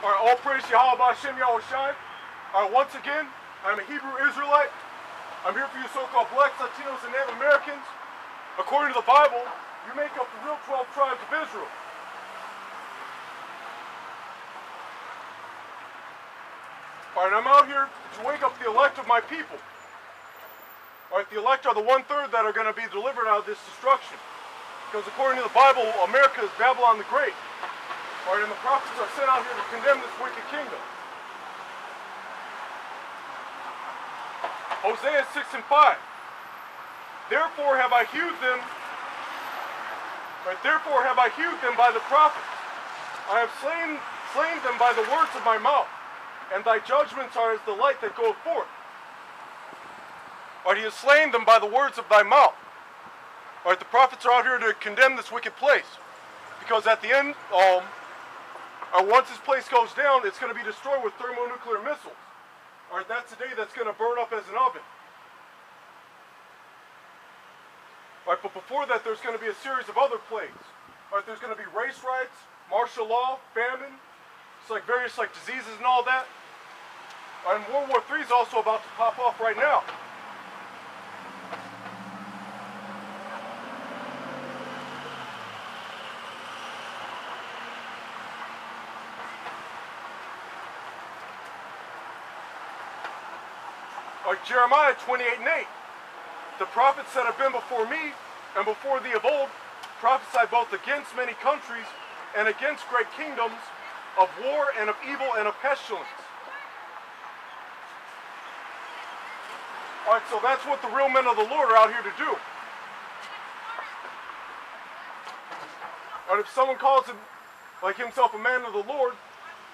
Alright, all praise Yahweh B'Shem Yahushai. Alright, once again, I'm a Hebrew Israelite. I'm here for you so-called blacks, Latinos, and Native Americans. According to the Bible, you make up the real 12 tribes of Israel. Alright, I'm out here to wake up the elect of my people. Alright, the elect are the 1/3 that are going to be delivered out of this destruction. Because according to the Bible, America is Babylon the Great. Alright, and the prophets are sent out here to condemn this wicked kingdom. Hosea 6:5. Therefore have I hewed them. Right, therefore have I hewed them by the prophets. I have slain them by the words of my mouth, and thy judgments are as the light that goeth forth. Alright, he has slain them by the words of thy mouth. Alright, the prophets are out here to condemn this wicked place. Because at the end, once this place goes down, it's going to be destroyed with thermonuclear missiles. Alright, that's the day that's going to burn up as an oven. Alright, but before that, there's going to be a series of other plagues. Alright, there's going to be race riots, martial law, famine. It's like various diseases and all that. And World War III is also about to pop off right now. Like Jeremiah 28:8, the prophets that have been before me and before thee of old prophesied both against many countries and against great kingdoms, of war and of evil and of pestilence. Alright, so that's what the real men of the Lord are out here to do. Alright, if someone calls him, himself a man of the Lord,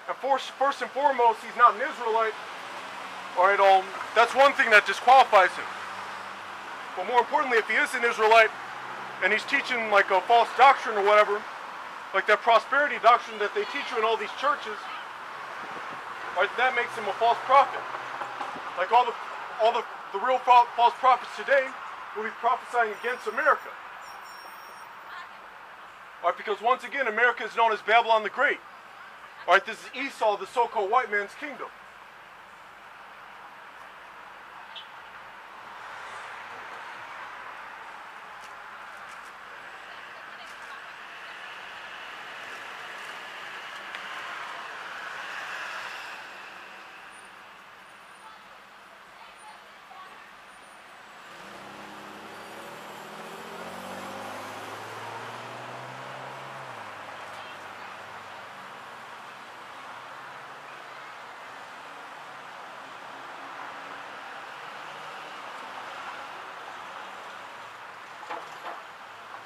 and first and foremost he's not an Israelite, alright, that's one thing that disqualifies him. But more importantly, if he is an Israelite and he's teaching a false doctrine or whatever, like that prosperity doctrine that they teach you in all these churches, right, that makes him a false prophet. Like all the real false prophets today will be prophesying against America. Alright, because once again, America is known as Babylon the Great. Alright, this is Esau, the so-called white man's kingdom.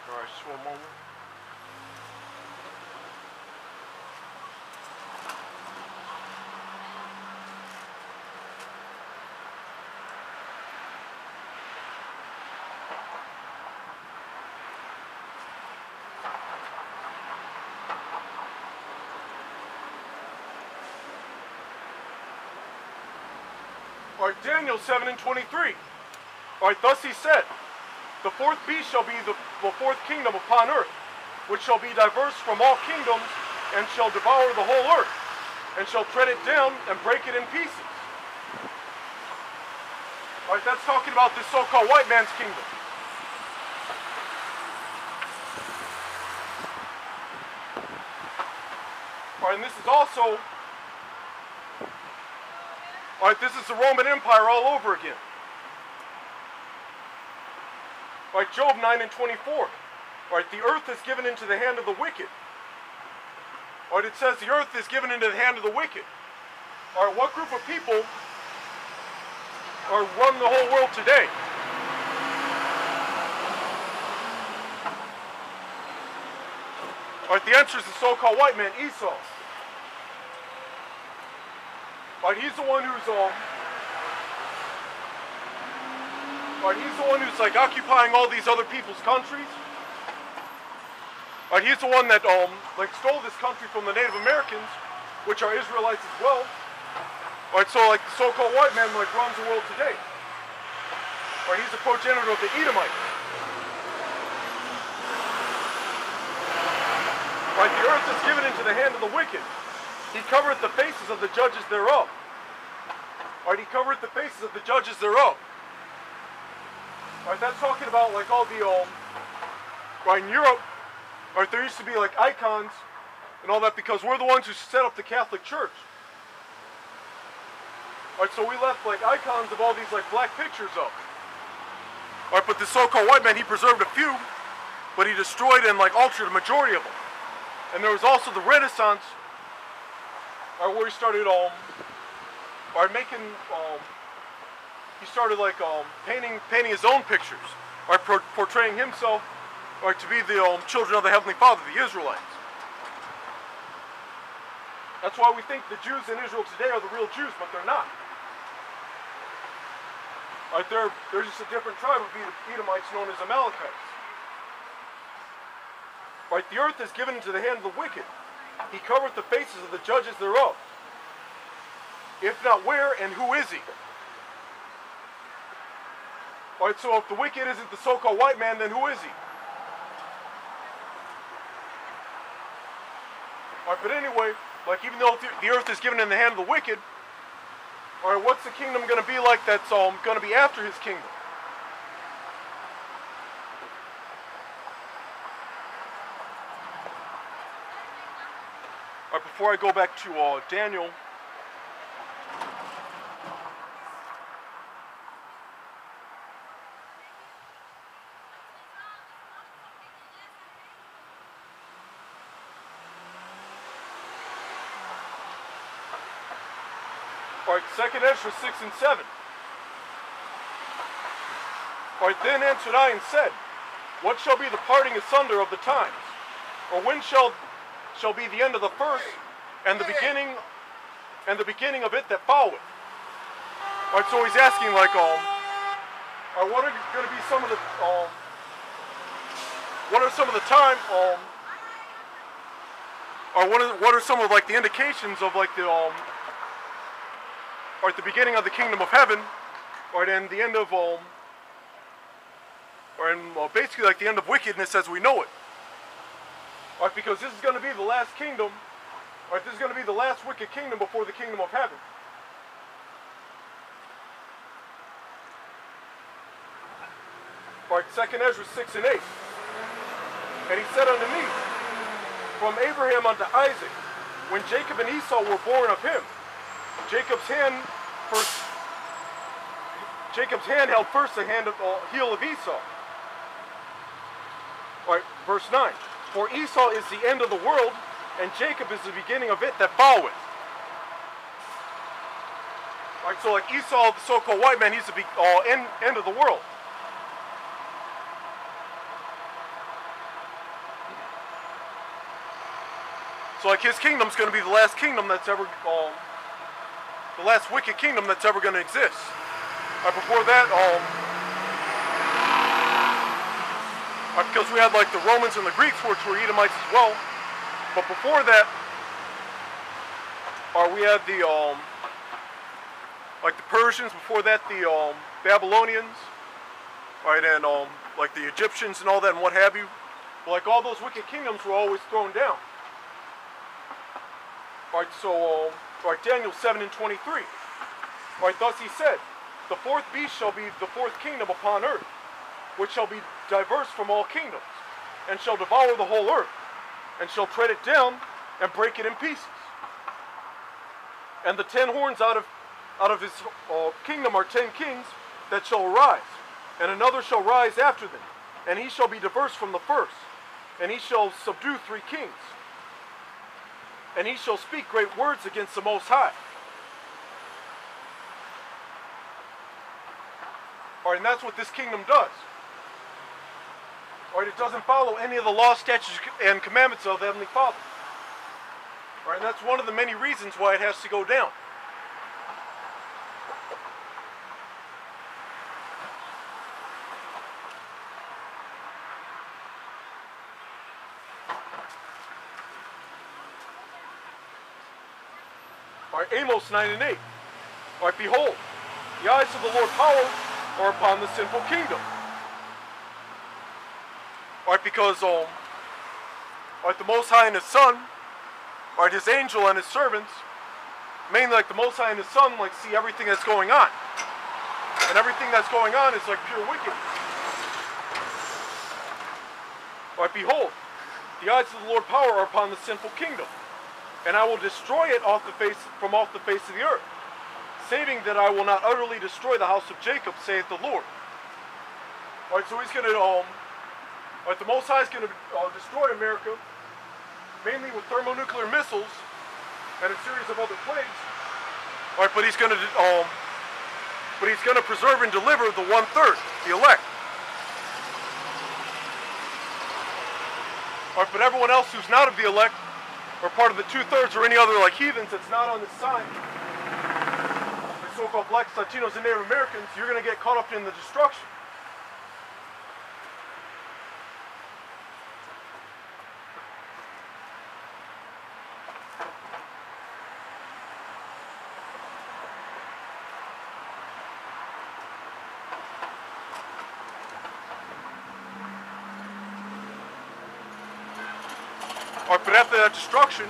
Alright, just one moment. Alright, Daniel 7:23. Alright, thus he said, the fourth beast shall be the fourth kingdom upon earth, which shall be diverse from all kingdoms, and shall devour the whole earth, and shall tread it down and break it in pieces. Alright, that's talking about this so-called white man's kingdom. Alright, and this is also, alright, this is the Roman Empire all over again. Like Job 9:24. Alright, the earth is given into the hand of the wicked. Alright, it says the earth is given into the hand of the wicked. Alright, what group of people are running the whole world today? Alright, the answer is the so-called white man, Esau. Alright, he's the one who's occupying all these other people's countries. Alright, he's the one that stole this country from the Native Americans, which are Israelites as well. Alright, so the so-called white man runs the world today. Alright, he's the progenitor of the Edomites. Right, the earth is given into the hand of the wicked. He covereth the faces of the judges thereof. Alright, he covereth the faces of the judges thereof. Alright, that's talking about like all the, right, in Europe, alright, there used to be like icons and all that because we're the ones who set up the Catholic Church. Alright, so we left like icons of all these like black pictures up. Alright, but the so-called white man, he preserved a few, but he destroyed and like altered a majority of them. And there was also the Renaissance, where he started making he started like painting his own pictures, or portraying himself, or to be the children of the Heavenly Father, the Israelites. That's why we think the Jews in Israel today are the real Jews, but they're not. Right, they're just a different tribe of Edomites known as Amalekites. Right, the earth is given into the hand of the wicked. He covereth the faces of the judges thereof. If not, where and who is he? Alright, so if the wicked isn't the so-called white man, then who is he? Alright, but anyway, like even though the earth is given in the hand of the wicked, alright, what's the kingdom going to be like that's going to be after his kingdom? Alright, before I go back to Daniel, alright, 2nd Ezra 6 and 7. Alright, then answered I and said, what shall be the parting asunder of the times? Or when shall be the end of the first, and the beginning of it that followeth? Alright, so he's asking like what are going to be some of the what are some of the time or what are some of like the indications of like the or at the beginning of the kingdom of heaven, or and the end of basically like the end of wickedness as we know it. Alright, because this is going to be the last kingdom. Alright, this is going to be the last wicked kingdom before the kingdom of heaven. Alright, 2nd Ezra 6 and 8. And he said unto me, from Abraham unto Isaac, when Jacob and Esau were born of him, Jacob's hand held first the heel of Esau. Alright, verse 9. For Esau is the end of the world, and Jacob is the beginning of it that followeth. Alright, so like Esau, the so-called white man, he's the end of the world. So like his kingdom's going to be the last kingdom that's ever, the last wicked kingdom that's ever going to exist. Before that, because we had like the Romans and the Greeks, which were Edomites as well. But before that, we had the like the Persians. Before that, the Babylonians, right, and like the Egyptians and all that, and what have you. But like all those wicked kingdoms were always thrown down. Alright, so Daniel 7 and 23. Alright, thus he said, the fourth beast shall be the fourth kingdom upon earth, which shall be diverse from all kingdoms, and shall devour the whole earth, and shall tread it down, and break it in pieces. And the 10 horns out of his kingdom are 10 kings that shall arise, and another shall rise after them, and he shall be diverse from the first, and he shall subdue 3 kings, and he shall speak great words against the Most High. Alright, and that's what this kingdom does. Alright, it doesn't follow any of the law, statutes, and commandments of the Heavenly Father. Alright, and that's one of the many reasons why it has to go down. Alright, Amos 9 and 8. Alright, behold, the eyes of the Lord power are upon the sinful kingdom. Alright, because the Most High and His Son, Right, his angel and his servants, mainly like the Most High and his Son, like see everything that's going on. And everything that's going on is like pure wickedness. Right, behold, the eyes of the Lord power are upon the sinful kingdom, and I will destroy it from off the face of the earth, saving that I will not utterly destroy the house of Jacob, saith the Lord. Right, so he's going to, the Most High is going to destroy America, mainly with thermonuclear missiles and a series of other plagues. Right, but he's going to preserve and deliver the 1/3, the elect. Right, but everyone else who's not of the elect, or part of the 2/3, or any other like heathens that's not on this side, like so-called blacks, Latinos, and Native Americans, you're going to get caught up in the destruction. But after that destruction,